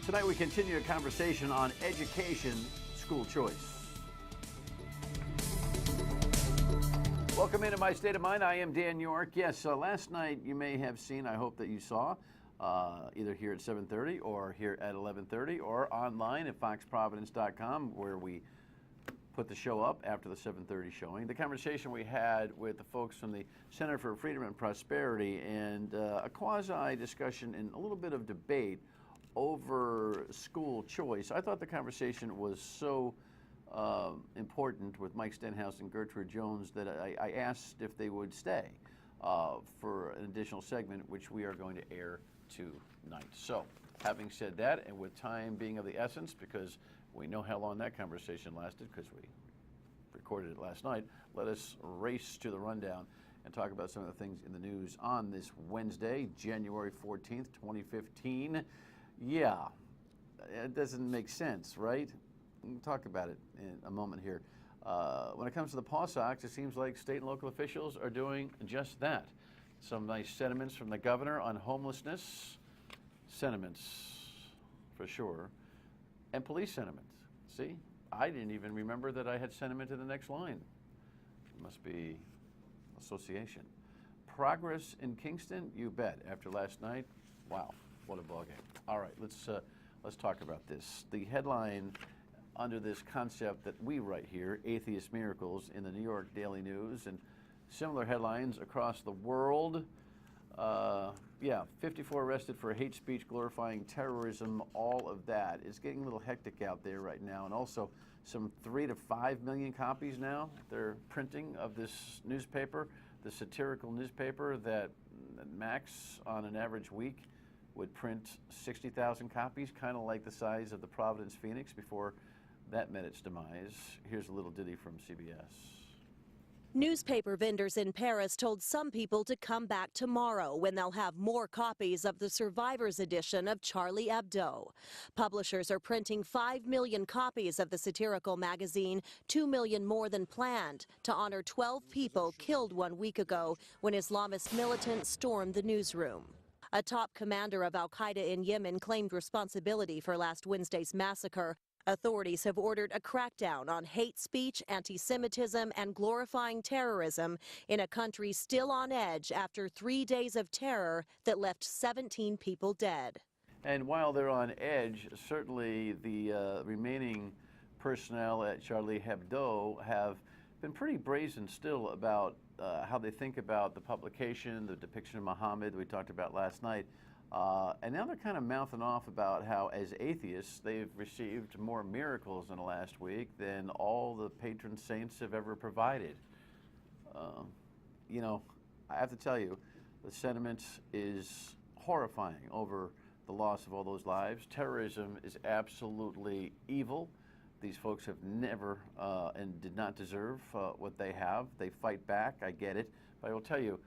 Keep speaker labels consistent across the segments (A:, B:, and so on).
A: Tonight we continue a conversation on education, school choice. Welcome into My State of Mind. I am Dan York. Yes, last night you may have seen, I hope that you saw, either here at 7:30 or here at 11:30 or online at foxprovidence.com, where we put the show up after the 7:30 showing. The conversation we had with the folks from the Center for Freedom and Prosperity, and a quasi-discussion and a little bit of debate over school choice. I thought the conversation was so important with Mike Stenhouse and Gertrude Jones that I asked if they would stay for an additional segment, which we are going to air tonight. So, having said that, and with time being of the essence, because we know how long that conversation lasted because we recorded it last night, let us race to the rundown and talk about some of the things in the news on this Wednesday, January 14th, 2015. Yeah, it doesn't make sense, right? We'll talk about it in a moment here. When it comes to the Paw Sox, it seems like state and local officials are doing just that. Some nice sentiments from the governor on homelessness, sentiments for sure, and police sentiments. See, I didn't even remember that I had sentiment in the next line. It must be association. Progress in Kingston, you bet. After last night, wow, what a ball game. All right, let's talk about this. The headline under this concept that we write here, Atheist Miracles, in the New York Daily News, and similar headlines across the world. 54 arrested for hate speech glorifying terrorism. All of that is getting a little hectic out there right now. And also some 3 to 5 million copies now they're printing of this newspaper, the satirical newspaper that max on an average week would print 60,000 copies, kind of like the size of the Providence Phoenix before that met its demise. Here's a little ditty from CBS.
B: Newspaper vendors in Paris told some people to come back tomorrow when they'll have more copies of the survivors edition of Charlie Hebdo. Publishers are printing 5 million copies of the satirical magazine, 2 million more than planned, to honor 12 people killed 1 week ago when Islamist militants stormed the newsroom. A top commander of al-Qaeda in Yemen claimed responsibility for last Wednesday's massacre. Authorities have ordered a crackdown on hate speech, anti-Semitism, and glorifying terrorism in a country still on edge after 3 days of terror that left 17 people dead.
A: And while they're on edge, certainly the remaining personnel at Charlie Hebdo have been pretty brazen still about how they think about the publication, the depiction of Muhammad we talked about last night. And now they're kind of mouthing off about how, as atheists, they've received more miracles in the last week than all the patron saints have ever provided. You know, I have to tell you, the sentiment is horrifying over the loss of all those lives. Terrorism is absolutely evil. These folks have never and did not deserve what they have. They fight back, I get it. But I will tell you,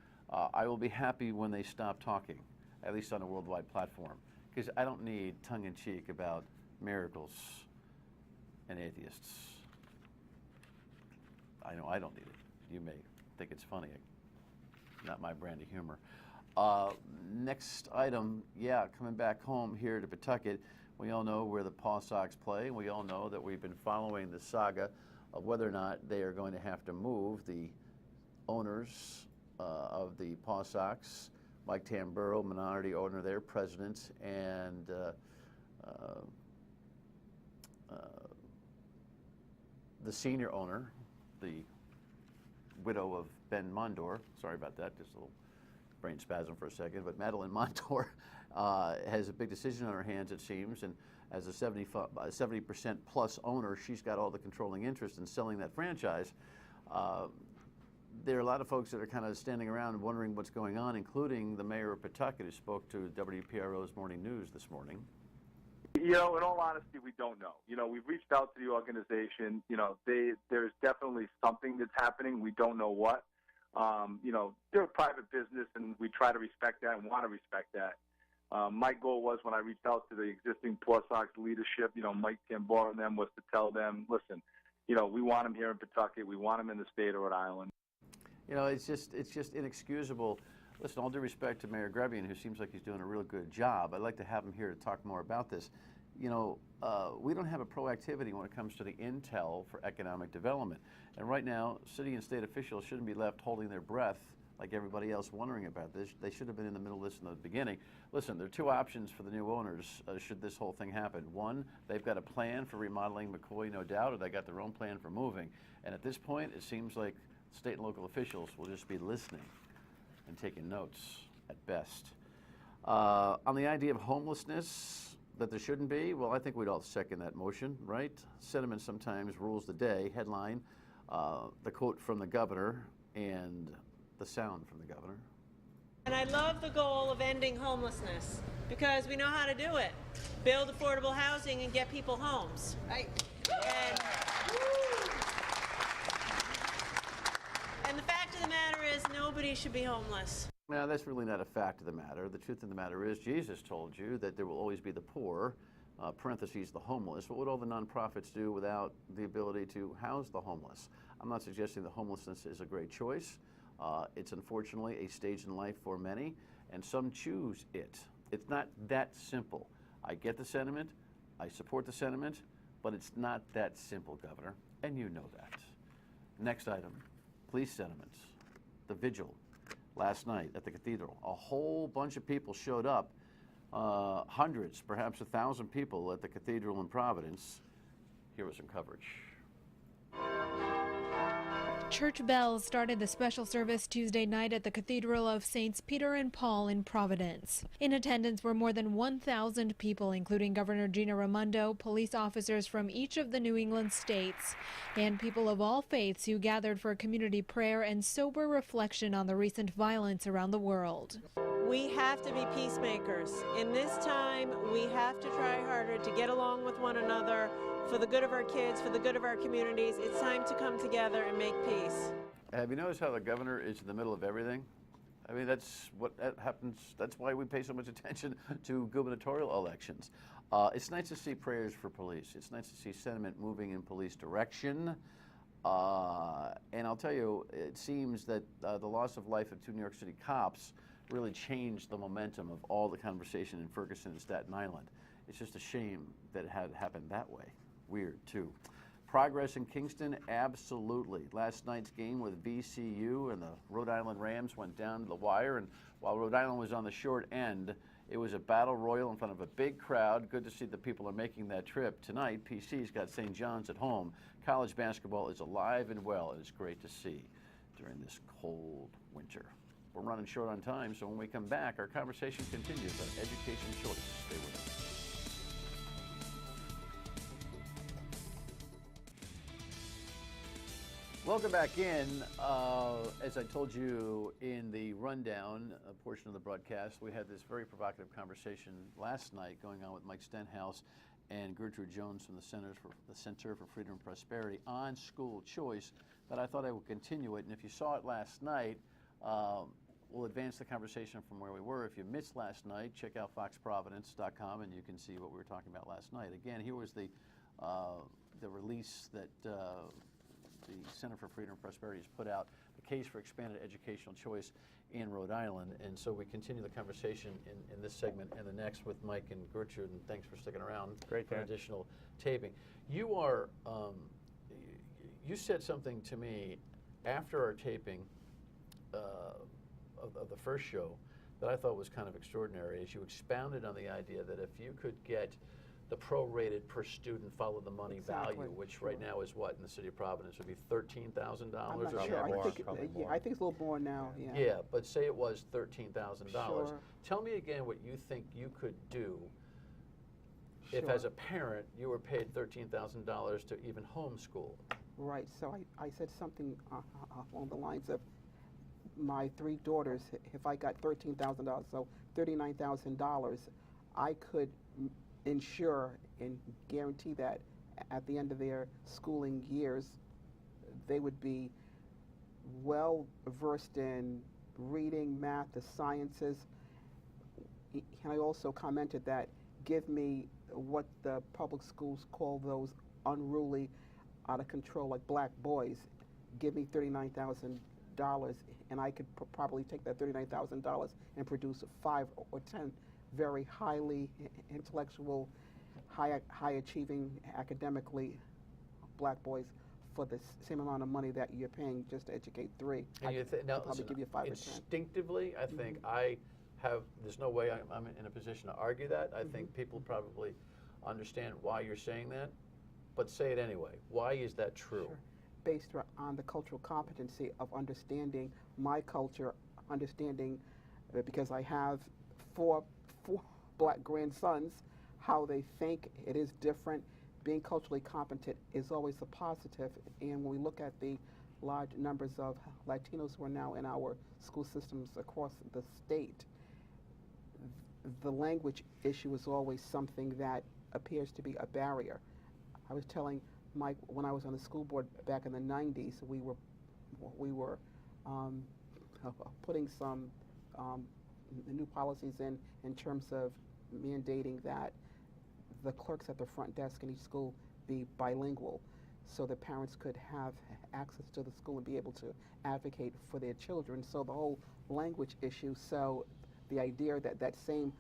A: I will be happy when they stop talking, at least on a worldwide platform, because I don't need tongue-in-cheek about miracles and atheists. I know I don't need it. You may think it's funny. Not my brand of humor. Next item, coming back home here to Pawtucket, we all know where the Paw Sox play, and we all know that we've been following the saga of whether or not they are going to have to move the owners of the Paw Sox. Mike Tamburro, minority owner there, president, and the senior owner, the widow of Ben Mondor. Sorry about that, just a little brain spasm for a second. But Madeline Mondor has a big decision on her hands, it seems, and as a 70% plus owner, she's got all the controlling interest in selling that franchise. There are a lot of folks that are kind of standing around and wondering what's going on, including the mayor of Pawtucket, who spoke to WPRO's Morning News this morning.
C: You know, in all honesty, we don't know. You know, we've reached out to the organization. You know, there's definitely something that's happening. We don't know what. You know, they're a private business, and we try to respect that and want to respect that. My goal was, when I reached out to the existing Paw Sox leadership, you know, Mike Tamburro and them, was to tell them, listen, you know, we want them here in Pawtucket. We want them in the state of Rhode Island.
A: You know, it's just inexcusable. Listen, all due respect to Mayor Grebian, who seems like he's doing a real good job. I'd like to have him here to talk more about this. we don't have a proactivity when it comes to the intel for economic development. And right now, city and state officials shouldn't be left holding their breath like everybody else wondering about this. They should have been in the middle of this in the beginning. Listen, there are two options for the new owners should this whole thing happen. One, they've got a plan for remodeling McCoy, no doubt, or they got their own plan for moving. And at this point, it seems like state and local officials will just be listening and taking notes at best. On the idea of homelessness, that there shouldn't be, well, I think we'd all second that motion, right? Sentiment sometimes rules the day. Headline, the quote from the governor and the sound from the governor.
D: And I love the goal of ending homelessness because we know how to do it. Build affordable housing and get people homes. Right. And the fact of the matter is nobody should be homeless.
A: Now, that's really not a fact of the matter. The truth of the matter is Jesus told you that there will always be the poor, parentheses, the homeless. What would all the nonprofits do without the ability to house the homeless? I'm not suggesting that homelessness is a great choice. It's unfortunately a stage in life for many, and some choose it. It's not that simple. I get the sentiment, I support the sentiment, but it's not that simple, Governor, and you know that. Next item, police sentiments. The vigil last night at the cathedral. A whole bunch of people showed up, hundreds, perhaps 1,000 people at the cathedral in Providence. Here was some coverage.
E: Church bells started the special service Tuesday night at the Cathedral of Saints Peter and Paul in Providence. In attendance were more than 1,000 people, including Governor Gina Raimondo, police officers from each of the New England states, and people of all faiths who gathered for community prayer and sober reflection on the recent violence around the world.
D: We have to be peacemakers. In this time, we have to try harder to get along with one another for the good of our kids, for the good of our communities. It's time to come together and make peace.
A: Have you noticed how the governor is in the middle of everything? I mean, that's what happens. That's why we pay so much attention to gubernatorial elections. It's nice to see prayers for police. It's nice to see sentiment moving in police direction. And I'll tell you, it seems that the loss of life of 2 New York City cops really changed the momentum of all the conversation in Ferguson and Staten Island. It's just a shame that it had happened that way. Weird, too. Progress in Kingston? Absolutely. Last night's game with VCU and the Rhode Island Rams went down to the wire, and while Rhode Island was on the short end, it was a battle royal in front of a big crowd. Good to see that people are making that trip. Tonight, PC's got St. John's at home. College basketball is alive and well, and it's great to see during this cold winter. We're running short on time, so when we come back, our conversation continues on education choice. Stay with us. Welcome back in. As I told you in the rundown portion of the broadcast, we had this very provocative conversation last night going on with Mike Stenhouse and Gertrude Jones from the Center for Freedom and Prosperity on school choice, but I thought I would continue it. And if you saw it last night, we'll advance the conversation from where we were. If you missed last night, check out foxprovidence.com and you can see what we were talking about last night. Again, here was the release that the Center for Freedom and Prosperity has put out, the case for expanded educational choice in Rhode Island. And so we continue the conversation in this segment and the next with Mike and Gertrude, and thanks for sticking around for additional taping. You are, you said something to me after our taping of the first show that I thought was kind of extraordinary, as you expounded on the idea that if you could get the prorated per student follow the money value, which right now is what in the city of Providence would be $13,000
F: I'm not
A: or
F: sure.
A: more.
F: I think it's a little more now. Yeah.
A: Yeah, but say it was $13,000.
F: Sure.
A: Tell me again what you think you could do if,
F: Sure.
A: as a parent, you were paid $13,000 to even homeschool.
F: Right. So I said something along the lines of my 3 daughters. If I got $13,000, so $39,000, I could ensure and guarantee that at the end of their schooling years, they would be well versed in reading, math, the sciences. And I also commented that give me what the public schools call those unruly, out of control, like black boys. Give me $39,000, and I could probably take that $39,000 and produce 5 or 10 very highly intellectual high achieving academically black boys for the same amount of money that you're paying just to educate 3.
A: And you
F: I'd
A: now,
F: probably
A: listen,
F: give you 5 or 10.
A: instinctively, I think I have, there's no way I'm in a position to argue that. I think people probably understand why you're saying that, but say it anyway. Why is that true?
F: Sure. Based on the cultural competency of understanding my culture, understanding because I have four black grandsons, how they think it is different. Being culturally competent is always a positive, and when we look at the large numbers of Latinos who are now in our school systems across the state, the language issue is always something that appears to be a barrier. I was telling Mike when I was on the school board back in the 90s, we were putting some new policies in terms of mandating that the clerks at the front desk in each school be bilingual, so that parents could have access to the school and be able to advocate for their children. So the whole language issue, so the idea that that same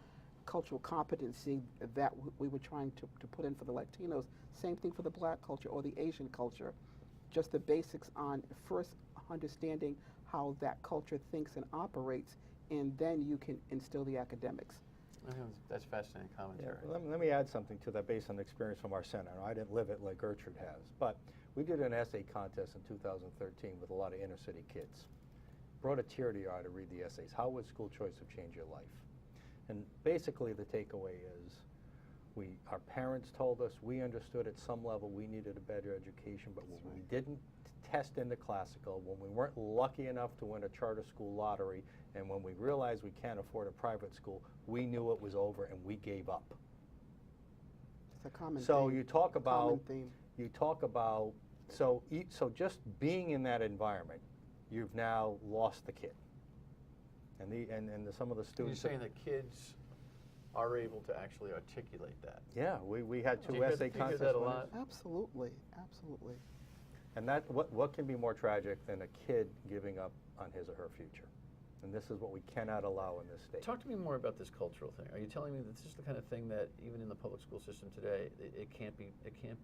F: cultural competency that we were trying to put in for the Latinos, same thing for the black culture or the Asian culture, just the basics on first understanding how that culture thinks and operates, and then you can instill the academics.
A: That's fascinating commentary.
G: Yeah, let me add something to that based on experience from our center. I didn't live it like Gertrude has, but we did an essay contest in 2013 with a lot of inner city kids. Brought a tear to your eye to read the essays. How would school choice have changed your life? And basically the takeaway is our parents told us we understood at some level we needed a better education, but when we didn't test into classical, when we weren't lucky enough to win a charter school lottery, and when we realized we can't afford a private school, we knew it was over and we gave up.
F: It's a common
G: So
F: theme.
G: you talk about,
F: Common theme.
G: so just being in that environment, you've now lost the kid. And some of the
A: You're
G: students.
A: saying that kids are able to actually articulate that.
G: Yeah, we had
A: Do
G: 2
A: you hear-
G: essay
A: do you hear
G: contest
A: that a
G: winners.
A: lot?
F: Absolutely, absolutely.
G: And what can be more tragic than a kid giving up on his or her future? And this is what we cannot allow in this state.
A: Talk to me more about this cultural thing. Are you telling me that this is the kind of thing that even in the public school system today, it can't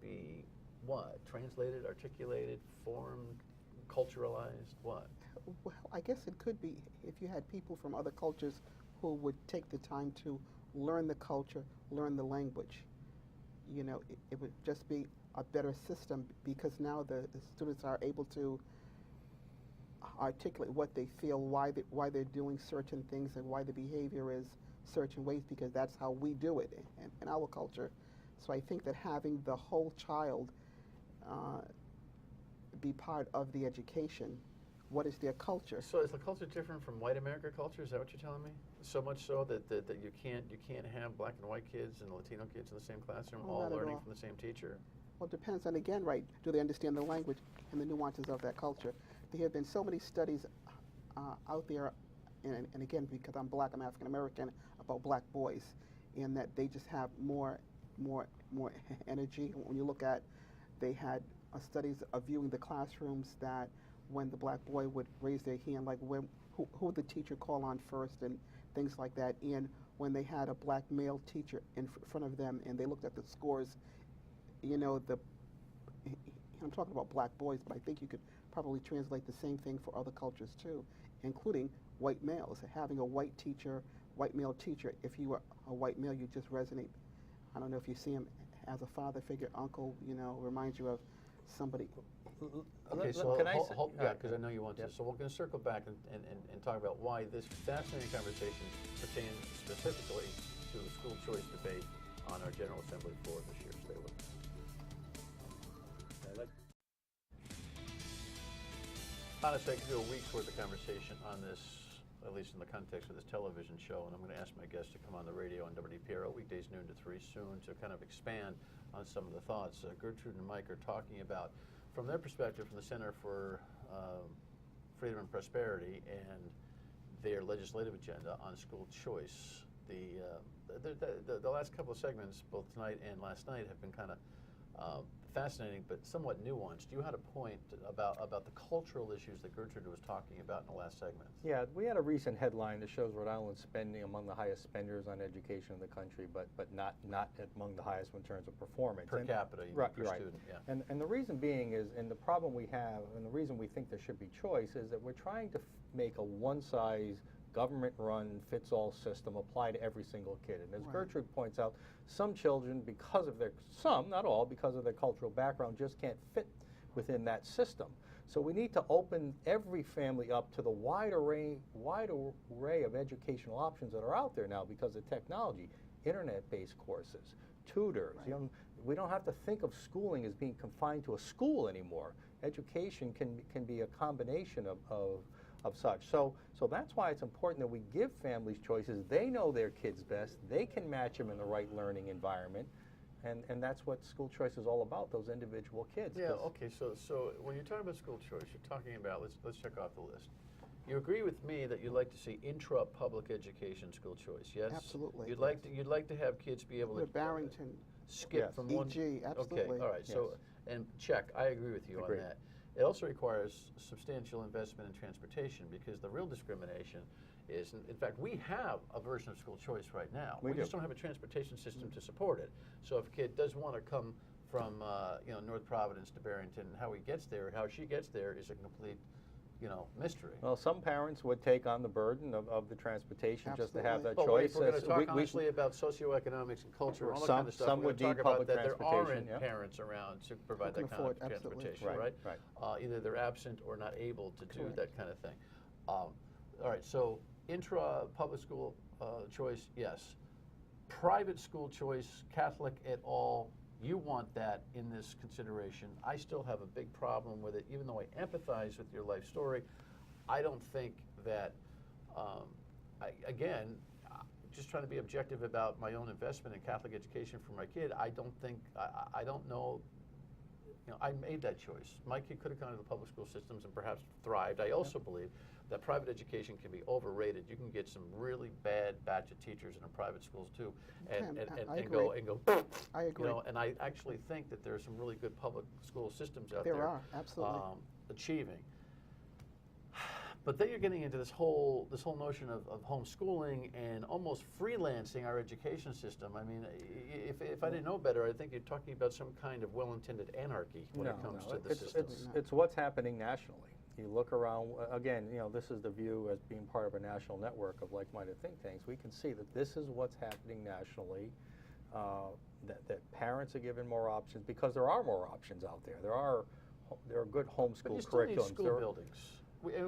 A: be what? Translated, articulated, formed, culturalized, what?
F: Well, I guess it could be if you had people from other cultures who would take the time to learn the culture, learn the language. You know, it would just be a better system, because now the students are able to articulate what they feel, why they're doing certain things, and why the behavior is certain ways, because that's how we do it in our culture. So I think that having the whole child be part of the education, what is their culture?
A: So is the culture different from white America culture? Is that what you're telling me? So much so that you can't have black and white kids and Latino kids in the same classroom,
F: Oh,
A: all
F: not at
A: learning
F: all.
A: from the same teacher?
F: Well, it depends, and again, right, do they understand the language and the nuances of that culture? There have been so many studies out there, and again, because I'm black, I'm African American, about black boys, and that they just have more energy. When you look at, they had studies of viewing the classrooms, that when the black boy would raise their hand, like who would the teacher call on first, and things like that. And when they had a black male teacher in front of them, and they looked at the scores, you know, I'm talking about black boys, but I think you could probably translate the same thing for other cultures too, including white males. Having a white male teacher, if you were a white male, you just resonate. I don't know if you see him as a father figure, uncle, you know, reminds you of somebody.
A: Okay, so
G: Can I
A: yeah, because I know you want to.
G: Yep.
A: So we're going to circle back and talk about why this fascinating conversation pertains specifically to the school choice debate on our General Assembly floor this year. Stay with us. Honestly, I could do a week's worth of conversation on this, at least in the context of this television show, and I'm going to ask my guests to come on the radio on WPRO weekdays noon to 3 soon to kind of expand on some of the thoughts. Gertrude and Mike are talking about, from their perspective, from the Center for Freedom and Prosperity and their legislative agenda on school choice. The last couple of segments, both tonight and last night, have been kind of fascinating but somewhat nuanced. You had a point about the cultural issues that Gertrude was talking about in the last segment.
G: Yeah, we had a recent headline that shows Rhode Island spending among the highest spenders on education in the country, but not among the highest in terms of performance.
A: Per capita, you mean,
G: right,
A: per
G: right.
A: student, yeah.
G: And the reason being is, and the problem we have, and the reason we think there should be choice, is that we're trying to make a one-size government-run, fits-all system apply to every single kid. And as
F: Right.
G: Gertrude points out, some children, because of some, not all, because of their cultural background, just can't fit within that system. So we need to open every family up to the wide array of educational options that are out there now because of technology, internet-based courses, tutors.
F: Right.
G: You know, we don't have to think of schooling as being confined to a school anymore. Education can be a combination of such. So that's why it's important that we give families choices. They know their kids best. They can match them in the right learning environment. And that's what school choice is all about, those individual kids.
A: Yeah, okay, so when you're talking about school choice, you're talking about, let's check off the list. You agree with me that you'd like to see intra-public education school choice, yes?
F: Absolutely,
A: You'd like to have kids be able to
F: The Barrington,
A: skip
G: Yes.
A: from one.
F: EG, absolutely.
A: Okay, all right. So, and check. I agree with you
G: Agreed.
A: on that. It also requires substantial investment in transportation because the real discrimination is, in fact, we have a version of school choice right now.
G: We
A: just
G: do.
A: don't have a transportation system to support it. So, if a kid does want to come from, North Providence to Barrington, how he gets there, how she gets there, is a complete, mystery.
G: Well, some parents would take on the burden of the transportation just to have that
A: But wait,
G: choice.
A: if we're going to talk
G: We-
A: honestly about socioeconomics and culture and all that
G: Some-
A: kind of stuff,
G: some
A: we're
G: would
A: going to
G: need
A: talk about
G: public
A: that there
G: transportation,
A: aren't
G: yeah.
A: parents around to provide
F: Who
A: that
F: can
A: kind of
F: afford, absolutely.
A: transportation,
G: Right,
A: right?
G: right.
A: Either they're absent or not able to do
F: Correct.
A: that kind of thing. All right, so intra-public school choice, yes. Private school choice, Catholic at all, you want that in this consideration. I still have a big problem with it, even though I empathize with your life story. I don't think that, again, just trying to be objective about my own investment in Catholic education for my kid, I don't think, I don't know, I made that choice. My kid could have gone to the public school systems and perhaps thrived. I also believe that private education can be overrated. You can get some really bad batch of teachers in our private schools too, and
F: I
A: go,
F: agree. I agree.
A: and I actually think that there are some really good public school systems out
F: There
A: there.
F: are, absolutely.
A: Achieving. But then you're getting into this whole notion of homeschooling and almost freelancing our education system. I mean, if I didn't know better, I think you're talking about some kind of well-intended anarchy when it comes to the system.
G: It's what's happening nationally. You look around, again, this is the view as being part of a national network of like-minded think tanks. We can see that this is what's happening nationally, that parents are given more options because there are more options out there. There are good homeschool
A: But you still need
G: curriculums.
A: school buildings.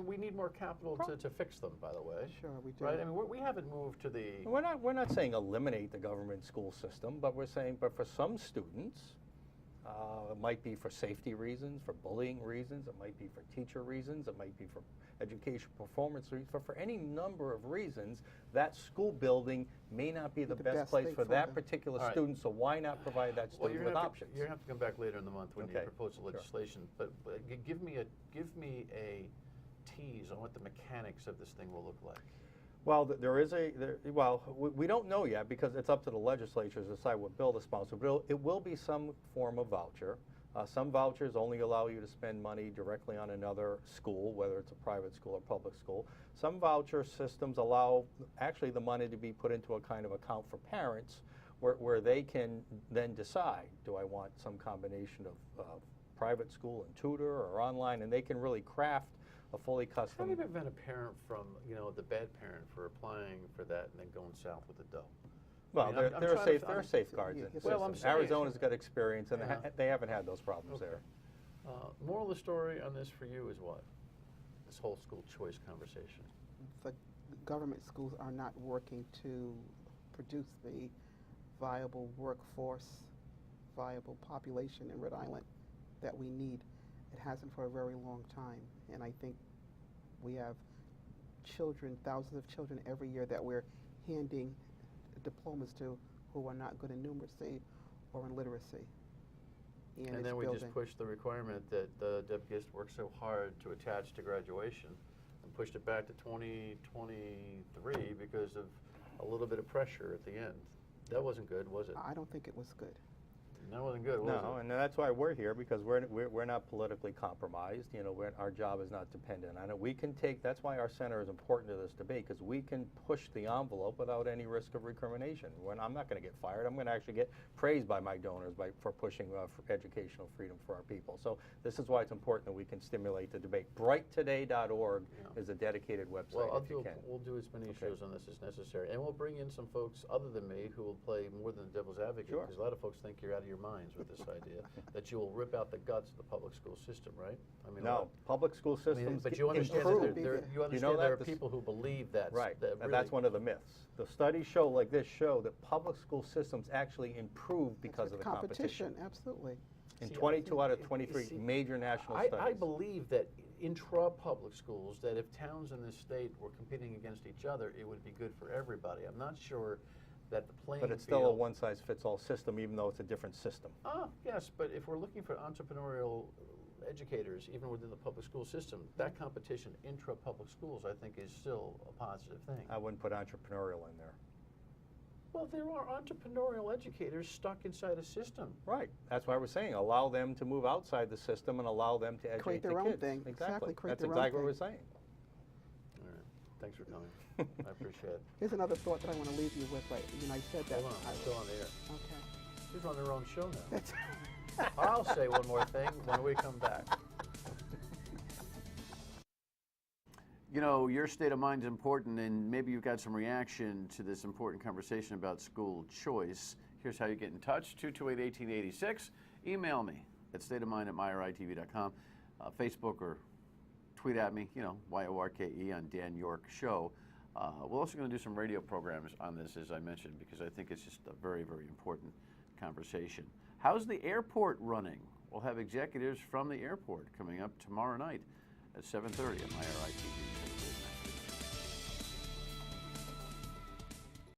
A: We need more capital to fix them, by the way.
F: Sure, we do.
A: Right? I mean, we haven't moved to the...
G: We're not saying eliminate the government school system, but we're saying, but for some students, it might be for safety reasons, for bullying reasons, it might be for teacher reasons, it might be for education performance reasons, but for any number of reasons, that school building may not be the best place
F: thing
G: for
F: for
G: that
F: them.
G: particular
A: All right.
G: student, so why not provide that
A: Well,
G: student with options?
A: you're going to have to come back later in the month when you
G: Okay,
A: propose the
G: sure.
A: legislation. But give me a tease on what the mechanics of this thing will look like.
G: Well, we don't know yet because it's up to the legislatures to decide what bill to sponsor. But it will be some form of voucher. Some vouchers only allow you to spend money directly on another school, whether it's a private school or public school. Some voucher systems allow actually the money to be put into a kind of account for parents where they can then decide, do I want some combination of private school and tutor or online, and they can really craft a fully custom.
A: How do you prevent a parent from, the bad parent for applying for that and then going south with the dough?
G: Well,
A: I mean, I'm
G: there
A: trying
G: are
A: to-
G: safeguards in
F: Yeah,
G: the
A: well, I'm
G: system.
A: saying-
G: Arizona's got experience, and
A: Yeah.
G: they haven't had those problems
A: Okay.
G: there.
A: Moral of the story on this for you is what? This whole school choice conversation.
F: The government schools are not working to produce the viable workforce, viable population in Rhode Island that we need. It hasn't for a very long time, and I think we have children, thousands of children every year that we're handing diplomas to who are not good in numeracy or in literacy.
A: And
F: it's
A: then we just
F: building.
A: pushed the requirement that Deb Gist worked so hard to attach to graduation and pushed it back to 2023 because of a little bit of pressure at the end. That wasn't good, was it?
F: I don't think it was good.
A: That wasn't good, was
G: No,
A: it?
G: and that's why we're here, because we're not politically compromised. You know, our job is not dependent on it. We can take, that's why our center is important to this debate, because we can push the envelope without any risk of recrimination. I'm not going to get fired. I'm going to actually get praised by my donors for pushing for educational freedom for our people. So this is why it's important that we can stimulate the debate. Brighttoday.org is a dedicated website.
A: Well,
G: if you can.
A: we'll do as many shows on this as necessary, and we'll bring in some folks other than me who will play more than the devil's advocate.
G: Sure.
A: Because a lot of folks think you're out of your minds with this idea that you will rip out the guts of the public school system, right? I mean,
G: No, public school systems
A: but you understand
G: improve.
A: that you understand
G: know
A: there are
G: that?
A: people who believe that.
G: Right,
A: That
G: and that's one of the myths. The studies show, like this, show that public school systems actually improve because of the competition.
F: Absolutely.
G: In
A: See,
G: 22 out of
A: you
G: 23
A: see,
G: major national
A: I
G: studies.
A: believe that intra-public schools, that if towns in this state were competing against each other, it would be good for everybody. I'm not sure that the playing
G: But it's still a
A: field-
G: one-size-fits-all system, even though it's a different system.
A: Oh, yes, but if we're looking for entrepreneurial educators, even within the public school system, that competition intra-public schools, I think, is still a positive thing.
G: I wouldn't put entrepreneurial in there.
A: Well, there are entrepreneurial educators stuck inside a system.
G: Right. That's why we're saying allow them to move outside the system and allow them to educate
F: Create
G: the
F: their own
G: kids.
F: thing. Exactly, create
G: That's
F: their own
G: exactly what we're
F: thing.
G: saying.
A: All right, thanks for coming. I appreciate it.
F: Here's another thought that I want to leave you with. Right, you know, I said that.
A: Hold on, I'm still on the air.
F: Okay.
A: Who's on their own show now?
F: That's
A: I'll say one more thing when we come back. You know, your state of mind is important, and maybe you've got some reaction to this important conversation about school choice. Here's how you get in touch, 228-1886. Email me at stateofmind@myeritv.com. Facebook or tweet at me, you know, YORKE on Dan York Show. We're also going to do some radio programs on this, as I mentioned, because I think it's just a very, very important conversation. How's the airport running? We'll have executives from the airport coming up tomorrow night at 7:30 on MyRITV.